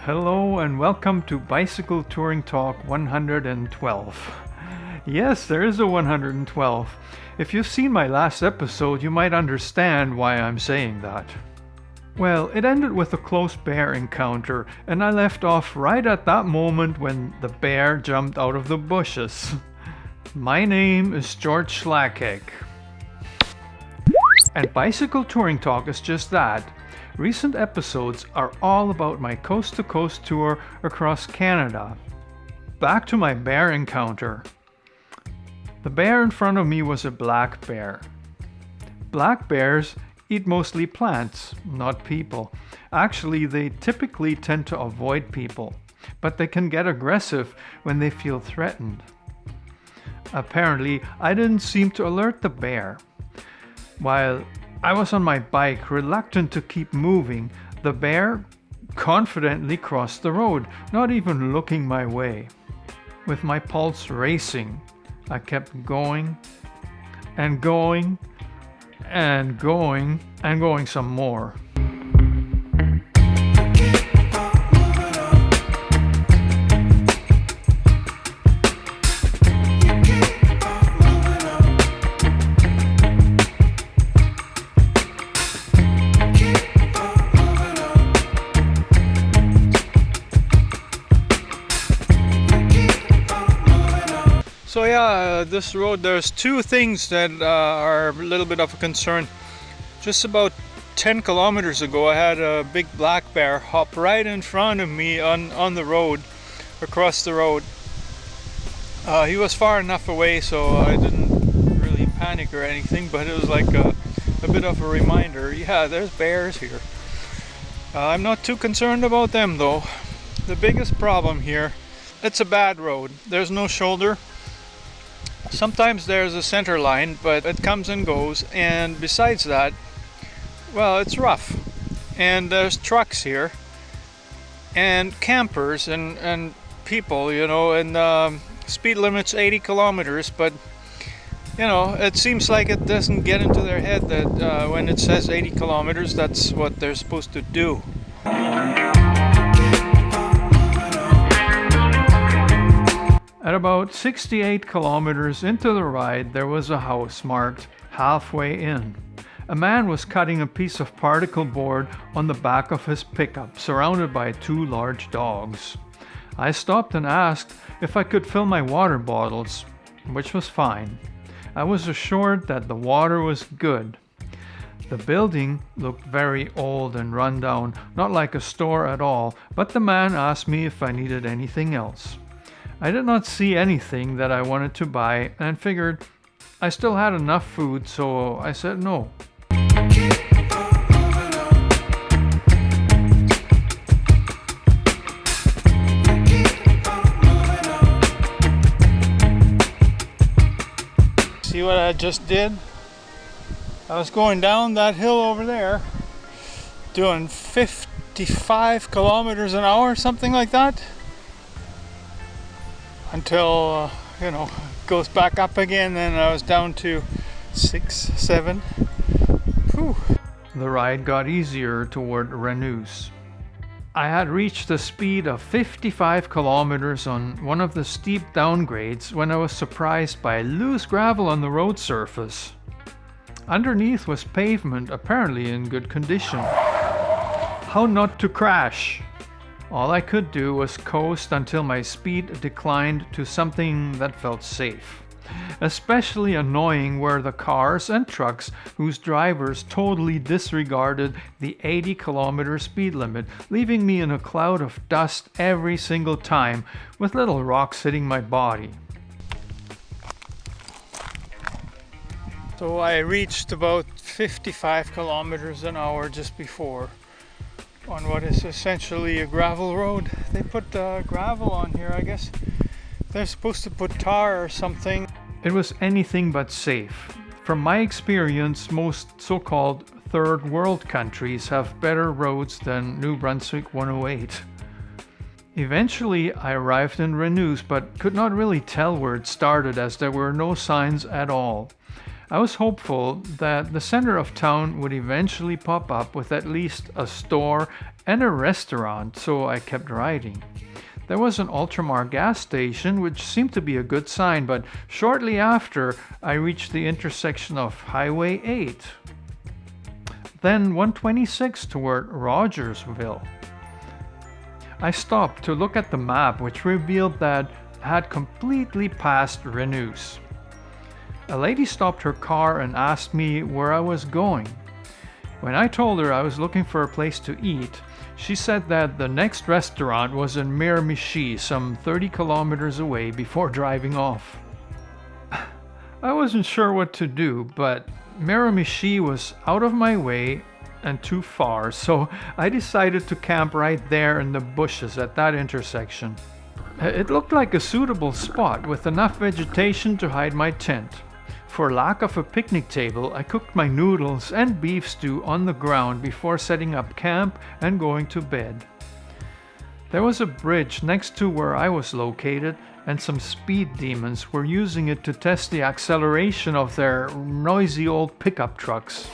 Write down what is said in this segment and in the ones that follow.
Hello and welcome to Bicycle Touring Talk 112. Yes, there is a 112. If you've seen my last episode, you might understand why I'm saying that. Well, it ended with a close bear encounter, and I left off right at that moment when the bear jumped out of the bushes. My name is George Schlackegg. And Bicycle Touring Talk is just that. Recent episodes are all about my coast-to-coast tour across Canada. Back to my bear encounter. The bear in front of me was a black bear. Black bears eat mostly plants, not people. Actually, they typically tend to avoid people, but they can get aggressive when they feel threatened. Apparently, I didn't seem to alert the bear. While I was on my bike, reluctant to keep moving, the bear confidently crossed the road, not even looking my way. With my pulse racing, I kept going and going and going and going some more. So this road, there's two things that are a little bit of a concern. Just about 10 kilometers ago, I had a big black bear hop right in front of me on the road, across the road. He was far enough away so I didn't really panic or anything, but it was like a bit of a reminder. Yeah, there's bears here. I'm not too concerned about them though. The biggest problem here, it's a bad road. There's no shoulder. Sometimes there's a center line, but it comes and goes, and besides that, well, it's rough. And there's trucks here, and campers, and people, and speed limit's 80 kilometers, but, it seems like it doesn't get into their head that when it says 80 kilometers, that's what they're supposed to do. At about 68 kilometers into the ride, there was a house marked halfway in. A man was cutting a piece of particle board on the back of his pickup, surrounded by two large dogs. I stopped and asked if I could fill my water bottles, which was fine. I was assured that the water was good. The building looked very old and run down, not like a store at all, but the man asked me if I needed anything else. I did not see anything that I wanted to buy and figured I still had enough food, so I said no. See what I just did? I was going down that hill over there, doing 55 kilometers an hour, something like that. Until, it goes back up again, and I was down to 6, 7. Whew. The ride got easier toward Reno. I had reached a speed of 55 kilometers on one of the steep downgrades when I was surprised by loose gravel on the road surface. Underneath was pavement, apparently in good condition. How not to crash? All I could do was coast until my speed declined to something that felt safe. Especially annoying were the cars and trucks whose drivers totally disregarded the 80-kilometer speed limit, leaving me in a cloud of dust every single time, with little rocks hitting my body. So I reached about 55 kilometers an hour just before, on what is essentially a gravel road. They put gravel on here, I guess. They're supposed to put tar or something. It was anything but safe. From my experience, most so-called third world countries have better roads than New Brunswick 108. Eventually, I arrived in Reno, but could not really tell where it started as there were no signs at all. I was hopeful that the center of town would eventually pop up with at least a store and a restaurant, so I kept riding. There was an Ultramar gas station, which seemed to be a good sign, but shortly after, I reached the intersection of Highway 8, then 126 toward Rogersville. I stopped to look at the map, which revealed that I had completely passed Reno. A lady stopped her car and asked me where I was going. When I told her I was looking for a place to eat, she said that the next restaurant was in Miramichi, some 30 kilometers away, before driving off. I wasn't sure what to do, but Miramichi was out of my way and too far, so I decided to camp right there in the bushes at that intersection. It looked like a suitable spot with enough vegetation to hide my tent. For lack of a picnic table, I cooked my noodles and beef stew on the ground before setting up camp and going to bed. There was a bridge next to where I was located, and some speed demons were using it to test the acceleration of their noisy old pickup trucks.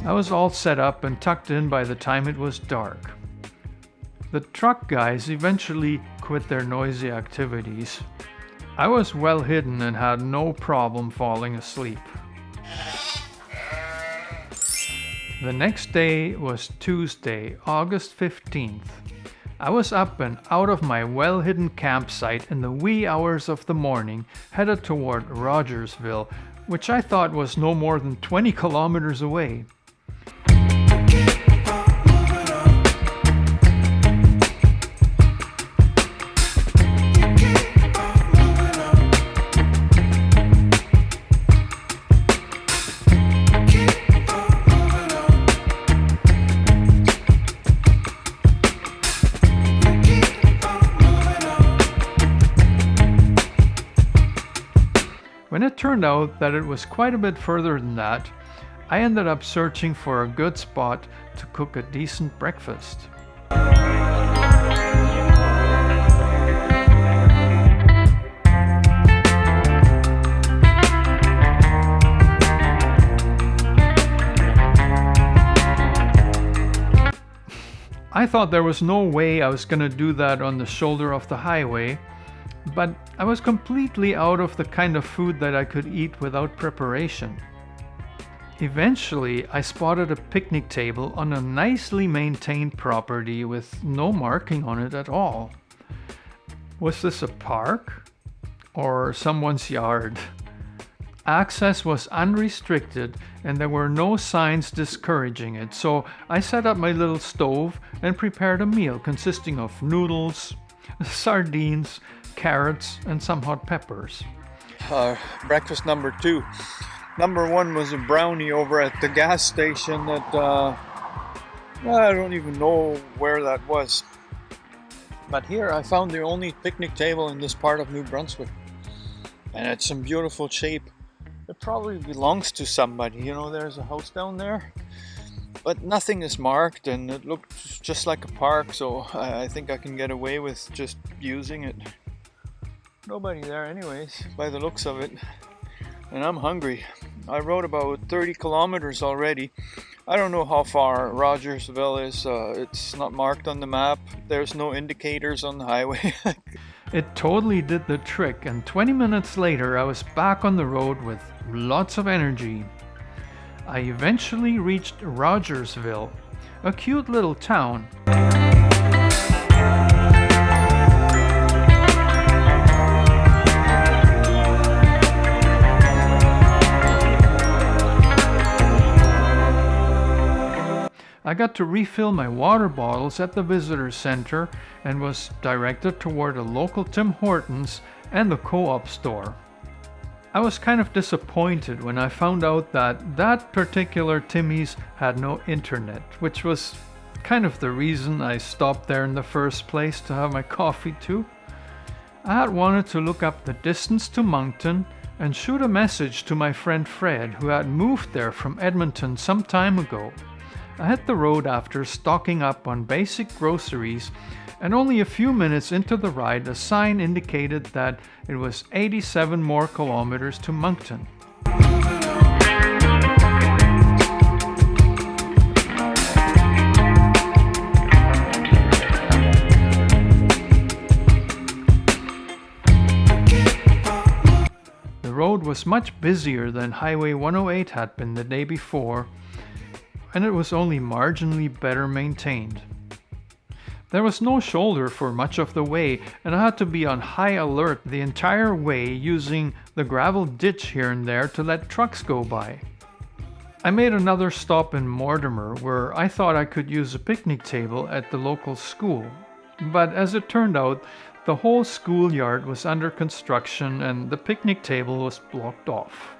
I was all set up and tucked in by the time it was dark. The truck guys eventually quit their noisy activities. I was well hidden and had no problem falling asleep. The next day was Tuesday, August 15th. I was up and out of my well-hidden campsite in the wee hours of the morning, headed toward Rogersville, which I thought was no more than 20 kilometers away. When it turned out that it was quite a bit further than that, I ended up searching for a good spot to cook a decent breakfast. I thought there was no way I was gonna do that on the shoulder of the highway, but I was completely out of the kind of food that I could eat without preparation. Eventually, I spotted a picnic table on a nicely maintained property with no marking on it at all. Was this a park or someone's yard? Access was unrestricted and there were no signs discouraging it, so I set up my little stove and prepared a meal consisting of noodles, sardines, carrots, and some hot peppers. Breakfast number 2. Number 1 was a brownie over at the gas station that, I don't even know where that was. But here I found the only picnic table in this part of New Brunswick. And it's in beautiful shape. It probably belongs to somebody, you know, there's a house down there. But nothing is marked and it looked just like a park, so I think I can get away with just using it. Nobody there anyways, by the looks of it. And I'm hungry. I rode about 30 kilometers already. I don't know how far Rogersville is. It's not marked on the map. There's no indicators on the highway. It totally did the trick, and 20 minutes later I was back on the road with lots of energy. I eventually reached Rogersville, a cute little town. I got to refill my water bottles at the visitor center and was directed toward a local Tim Hortons and the co-op store. I was kind of disappointed when I found out that that particular Timmy's had no internet, which was kind of the reason I stopped there in the first place to have my coffee too. I had wanted to look up the distance to Moncton and shoot a message to my friend Fred, who had moved there from Edmonton some time ago. I hit the road after stocking up on basic groceries, and only a few minutes into the ride a sign indicated that it was 87 more kilometers to Moncton. was much busier than Highway 108 had been the day before, and it was only marginally better maintained. There was no shoulder for much of the way, and I had to be on high alert the entire way, using the gravel ditch here and there to let trucks go by. I made another stop in Mortimer, where I thought I could use a picnic table at the local school. But as it turned out, the whole schoolyard was under construction and the picnic table was blocked off.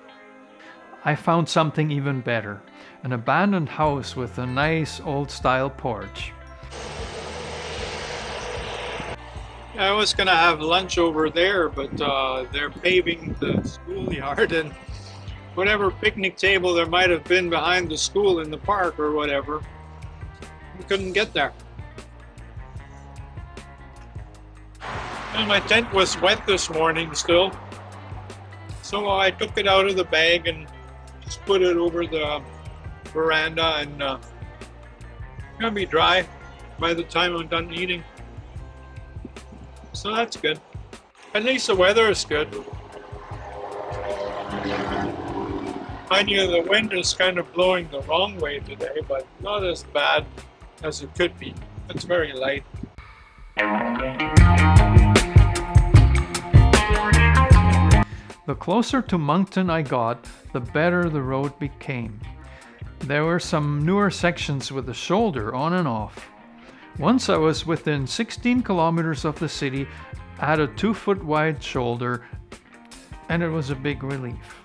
I found something even better, an abandoned house with a nice old-style porch. I was gonna have lunch over there, but they're paving the schoolyard, and whatever picnic table there might have been behind the school in the park or whatever, we couldn't get there. And my tent was wet this morning still, so I took it out of the bag and just put it over the veranda, and it's gonna be dry by the time I'm done eating. So that's good. At least the weather is good. Mind you, the wind is kind of blowing the wrong way today, but not as bad as it could be. It's very light. The closer to Moncton I got, the better the road became. There were some newer sections with a shoulder on and off. Once I was within 16 kilometers of the city, I had a 2-foot wide shoulder, and it was a big relief.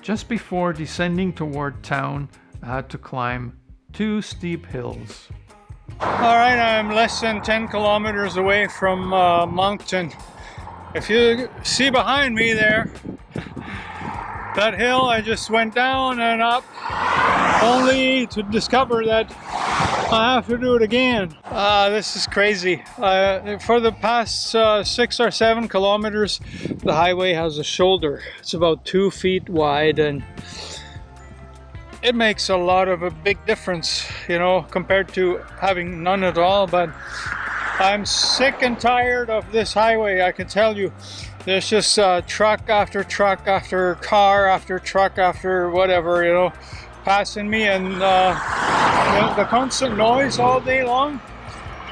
Just before descending toward town, I had to climb 2 steep hills. Alright, I'm less than 10 kilometers away from Moncton. If you see behind me there, that hill I just went down and up, only to discover that I have to do it again. This is crazy. For the past 6 or 7 kilometers, the highway has a shoulder. It's about 2 feet wide, and it makes a big difference, you know, compared to having none at all. But I'm sick and tired of this highway, I can tell you. There's just truck after truck after car after truck after whatever, you know, passing me, and the constant noise all day long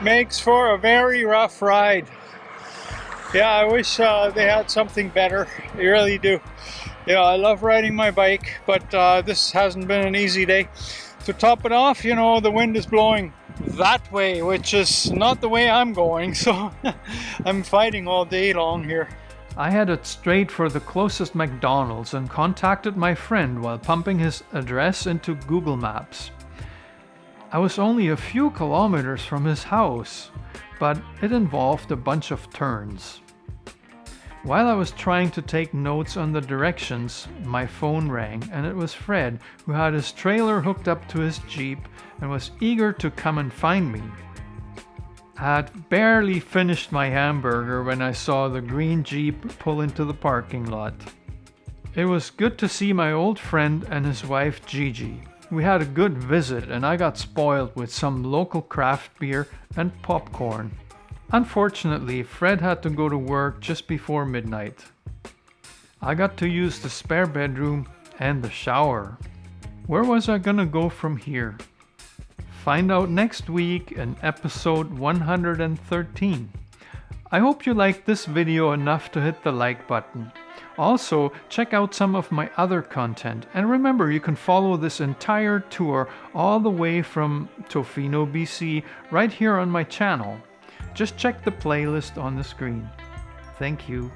makes for a very rough ride. Yeah, I wish they had something better. I really do. Yeah, I love riding my bike, but this hasn't been an easy day. To top it off, you know, the wind is blowing that way, which is not the way I'm going, so I'm fighting all day long here. I headed straight for the closest McDonald's and contacted my friend while pumping his address into Google Maps. I was only a few kilometers from his house, but it involved a bunch of turns. While I was trying to take notes on the directions, my phone rang, and it was Fred, who had his trailer hooked up to his Jeep and was eager to come and find me. I had barely finished my hamburger when I saw the green Jeep pull into the parking lot. It was good to see my old friend and his wife Gigi. We had a good visit, and I got spoiled with some local craft beer and popcorn. Unfortunately, Fred had to go to work just before midnight. I got to use the spare bedroom and the shower. Where was I gonna go from here? Find out next week in episode 113. I hope you liked this video enough to hit the like button. Also, check out some of my other content, and remember, you can follow this entire tour all the way from Tofino, BC, right here on my channel. Just check the playlist on the screen. Thank you.